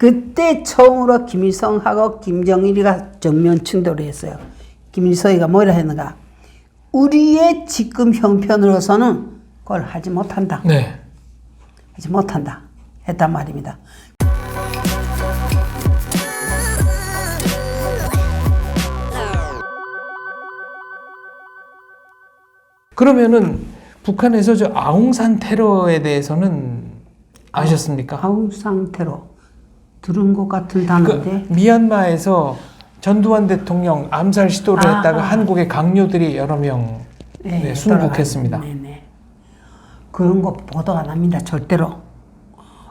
그때 처음으로 김일성하고 김정일이가 정면 충돌을 했어요. 김일성이가 뭐라 했는가? 우리의 지금 형편으로서는 그걸 하지 못한다. 네. 하지 못한다. 했단 말입니다. 그러면은 북한에서 저 아웅산 테러에 대해서는 아셨습니까? 아웅산 테러 들은 것 같은 단어인데. 미얀마에서 전두환 대통령 암살 시도를 했다가 한국의 강요들이 여러 명 순국했습니다. 네네. 그런 거 보도 안 합니다. 절대로.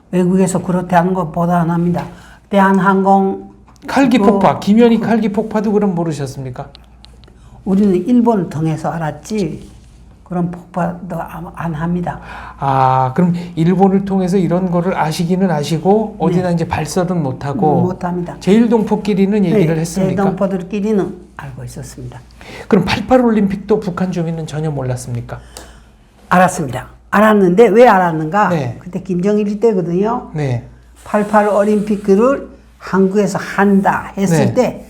외국에서 그렇게 하는 거 보도 안 합니다. 대한항공 칼기 폭파, 김현희 칼기 폭파도 그럼 모르셨습니까? 우리는 일본을 통해서 알았지 그런 폭파도 안 합니다. 아, 그럼 일본을 통해서 이런 거를 아시기는 아시고 어디나 이제 발설은 못하고 못합니다. 제일동포끼리는 얘기를 했습니까? 제일동포들끼리는 알고 있었습니다. 그럼 88 올림픽도 북한 주민은 전혀 몰랐습니까? 알았습니다. 알았는데 왜 알았는가? 네. 그때 김정일 때거든요. 네. 88 올림픽을 한국에서 한다 했을 네. 때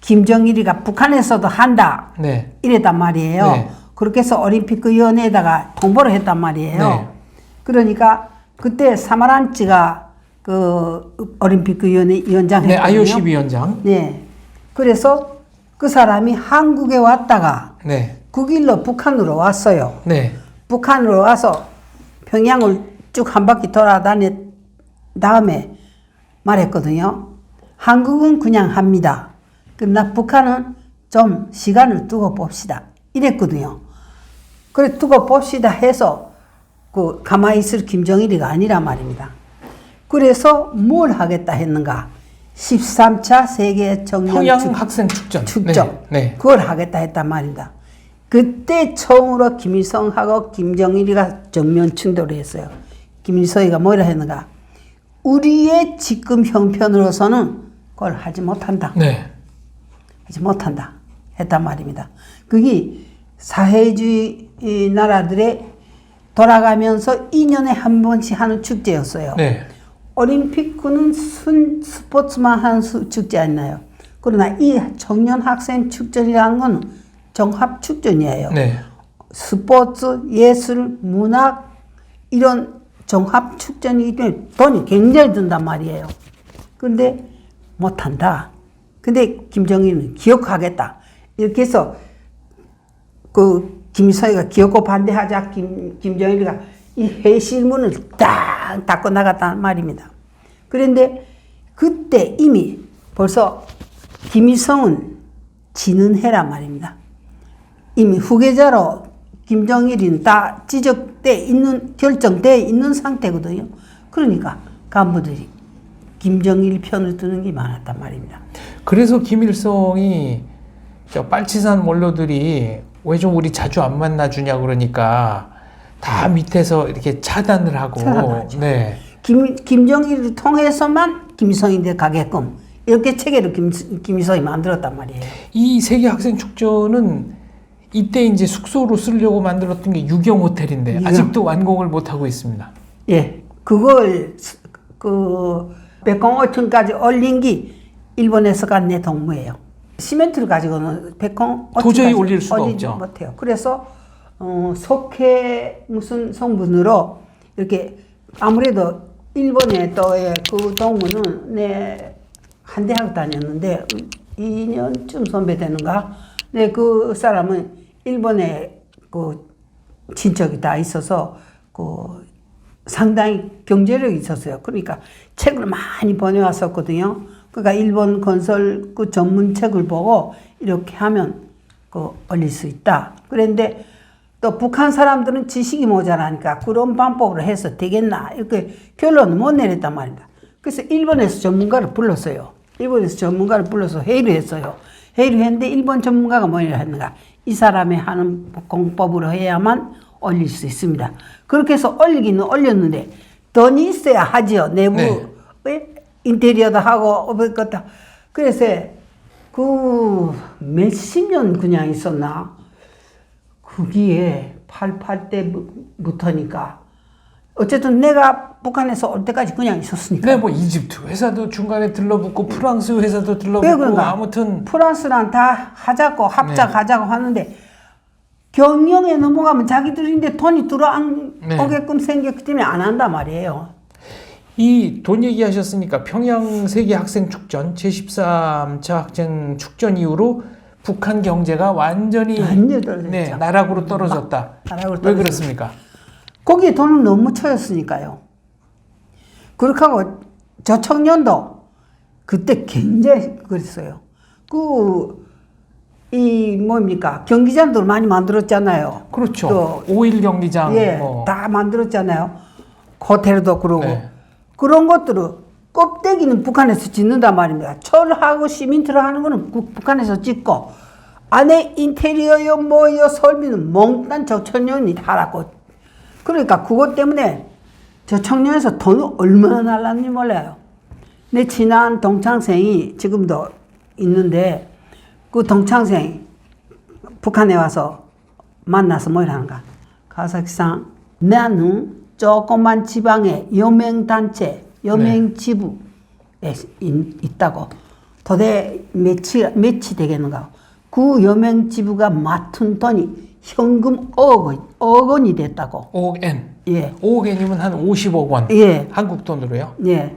김정일이가 북한에서도 한다 네. 이랬단 말이에요. 네. 그렇게 해서 올림픽위원회에다가 통보를 했단 말이에요. 네. 그러니까 그때 사마란치가 그 올림픽위원회 위원장 네, 했거든요. IOC 위원장. 네. 그래서 그 사람이 한국에 왔다가 네. 그 길로 북한으로 왔어요. 네. 북한으로 와서 평양을 쭉 한 바퀴 돌아다닌 다음에 말했거든요. 한국은 그냥 합니다. 그러나 북한은 좀 시간을 두고 봅시다. 이랬거든요. 그래 두고 봅시다 해서 그 가만히 있을 김정일이가 아니란 말입니다. 그래서 뭘 하겠다 했는가? 13차 세계 청년 평양 학생 축전. 축전. 네. 그걸 하겠다 했단 말입니다. 그때 처음으로 김일성하고 김정일이가 정면 충돌을 했어요. 김일성이가 뭐라 했는가? 우리의 지금 형편으로서는 그걸 하지 못한다. 네. 하지 못한다. 했단 말입니다. 그게 사회주의 나라들의 돌아가면서 2년에 한 번씩 하는 축제였어요. 네. 올림픽은 스포츠만 하는 축제 아니나요? 그러나 이 청년 학생 축전이라는 건 종합 축전이에요. 네. 스포츠, 예술, 문학 이런 종합 축전이기 때문에 돈이 굉장히 든단 말이에요. 그런데 못한다. 근데 김정일은 기억하겠다. 이렇게 해서 그 김일성이가 기억고 반대하자 김정일이가 이 회실문을 딱 닫고 나갔단 말입니다. 그런데 그때 이미 벌써 김일성은 지는 해란 말입니다. 이미 후계자로 김정일은 다 지적돼 있는, 결정돼 있는 상태거든요. 그러니까 간부들이 김정일 편을 드는 게 많았단 말입니다. 그래서 김일성이 저 빨치산 원로들이 왜 좀 우리 자주 안 만나주냐 그러니까 다 밑에서 이렇게 차단을 하고. 차단하죠. 네. 김정일을 통해서만 김일성인데 가게끔 이렇게 체계를 김일성이 만들었단 말이에요. 이 세계 학생 축전은 이때 이제 숙소로 쓰려고 만들었던 게 유경 호텔인데 아직도 완공을 못 하고 있습니다. 예, 그걸 그 백공 5층까지 올린 게 일본에서 간 내 동무예요. 시멘트를 가지고는 백공 5층까지 도저히 올릴 수가 없죠. 못해요. 그래서 석회 무슨 성분으로 이렇게 아무래도 일본에 또의 그 동무는 내 한 대학 다녔는데 2년쯤 선배 되는가? 네, 그 사람은 일본에 그 친척이 다 있어서 그 상당히 경제력이 있었어요. 그러니까 책을 많이 번역했었거든요. 그러니까 일본 건설 그 전문책을 보고 이렇게 하면 그 올릴 수 있다. 그런데 또 북한 사람들은 지식이 모자라니까 그런 방법으로 해서 되겠나 이렇게 결론을 못 내렸단 말입니다. 그래서 일본에서 전문가를 불렀어요. 일본에서 전문가를 불러서 회의를 했어요. 회의를 했는데 일본 전문가가 뭐라 했는가? 이 사람이 하는 공법으로 해야만 올릴 수 있습니다. 그렇게 해서 올리기는 올렸는데 돈이 있어야 하지요. 내부 네. 인테리어도 하고 그것도. 그래서 그 몇십 년 그냥 있었나? 거기에 88 때부터니까 어쨌든 내가 북한에서 올 때까지 그냥 있었으니까. 네, 뭐 이집트 회사도 중간에 들러붙고 프랑스 회사도 왜 들러붙고 그런가? 아무튼 프랑스랑 다 하자고 합작하자고 하는데 경영에 넘어가면 자기들인데 돈이 들어오게끔 생겼기 때문에 안 한단 말이에요. 이 돈 얘기하셨으니까 평양 세계 학생 축전 제13차 학생 축전 이후로 북한 경제가 완전히 떨어졌죠. 네, 나락으로 떨어졌다. 나락으로 왜 떨어졌죠. 그렇습니까? 거기에 돈을 너무 쳐였으니까요. 그렇게 하고 저 청년도 그때 굉장히 그랬어요. 뭡니까? 경기장들 많이 만들었잖아요. 그렇죠. 또 5일 경기장 예, 뭐. 다 만들었잖아요. 호텔도 그러고. 네. 그런 것들을 껍데기는 북한에서 짓는단 말입니다. 철하고 시멘트를 하는 거는 북한에서 짓고 안에 인테리어요 뭐요 설비는 몽땅 저 청년이 하라고. 그러니까 그것 때문에 저 청년에서 돈을 얼마나 날랐는지 몰라요. 내 친한 동창생이 지금도 있는데 그 동창생이 북한에 와서 만나서 뭘 하는가. 가사키상 나는 조그만 지방의 여명단체, 여명지부에 있다고. 도대 몇이 되겠는가. 그 여명지부가 맡은 돈이 현금 5억 원이 됐다고. 5억 엔. 예. 5억 엔이면 한 50억 원. 예. 한국 돈으로요? 예.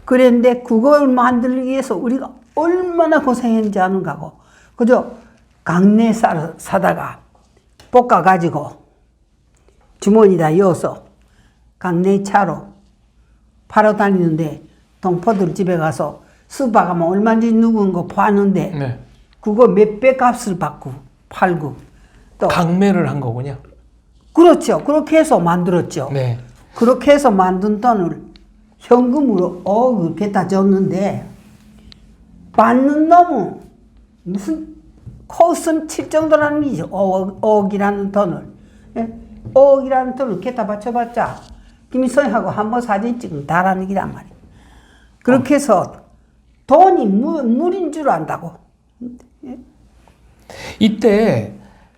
그런데 그걸 만들기 위해서 우리가 얼마나 고생했는지 아는가고. 그죠? 강내 사다가 볶아가지고 주머니다 이어서 강내 차로 팔아 다니는데 동포들 집에 가서 스바 가면 얼마인지 누군 거 파는데 네. 그거 몇 배 값을 받고 팔고 또 강매를 한 거군요. 그렇죠. 그렇게 해서 만들었죠. 네. 그렇게 해서 만든 돈을 현금으로 5억을 갖다 줬는데 받는 놈은 무슨 코웃음 칠 정도라는 거죠. 5억이라는 돈을. 예? 5억이라는 돈을 갖다 바쳐봤자 김일성하고 한번 사진 찍으면 다라는 기란 말이에요. 그렇게 해서 돈이 물인 줄 안다고. 예? 이때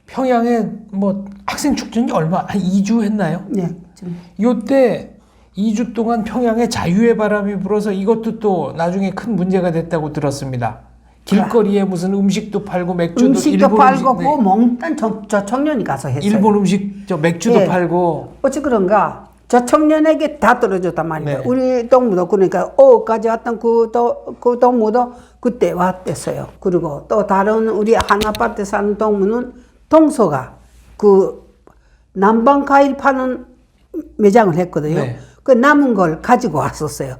평양에 뭐 학생 축전이 얼마 한 2주 했나요? 네. 좀. 요때 2주 동안 평양에 자유의 바람이 불어서 이것도 또 나중에 큰 문제가 됐다고 들었습니다. 길거리에 무슨 음식도 팔고 맥주도 음식도 일본 팔고 음식, 그 몽땅 저 청년이 가서 했어요. 일본 음식 저 맥주도 예. 팔고 어찌 그런가 저 청년에게 다 떨어졌단 말이에요. 네. 우리 동무도 그러니까 5억까지 왔던 그 동무도 그때 왔댔어요. 그리고 또 다른 우리 한 아파트 사는 동무는 동서가 그 난방 과일 파는 매장을 했거든요. 네. 그 남은 걸 가지고 왔었어요.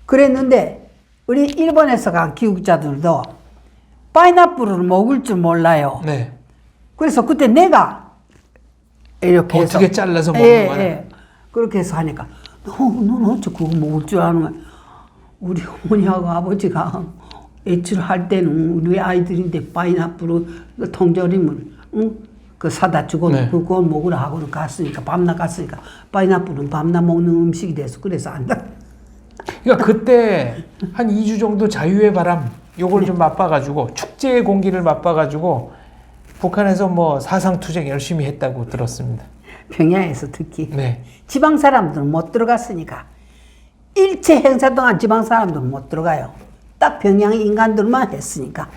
그랬는데 우리 일본에서 간 기숙자들도 파인애플을 먹을 줄 몰라요. 네. 그래서 그때 내가 이렇게 해서 어떻게 잘라서 먹는 거야? 예. 그렇게 해서 하니까 넌 어째 그거 먹을 줄 아는 거야. 우리 어머니하고 아버지가 애출할 때는 우리 아이들인데 파인애플을 통조림을 그 사다 주고 네. 그걸 먹으라 하고는 갔으니까 밤낮 갔으니까 파인애플은 밤낮 먹는 음식이 돼서 그래서 안다. 그러니까 그때 한 2주 정도 자유의 바람 요걸 좀 맛봐가지고 축제의 공기를 맛봐가지고 북한에서 뭐 사상투쟁 열심히 했다고 들었습니다. 평양에서 특히 네. 지방 사람들은 못 들어갔으니까 일체 행사 동안 지방 사람들은 못 들어가요. 딱 평양 인간들만 했으니까.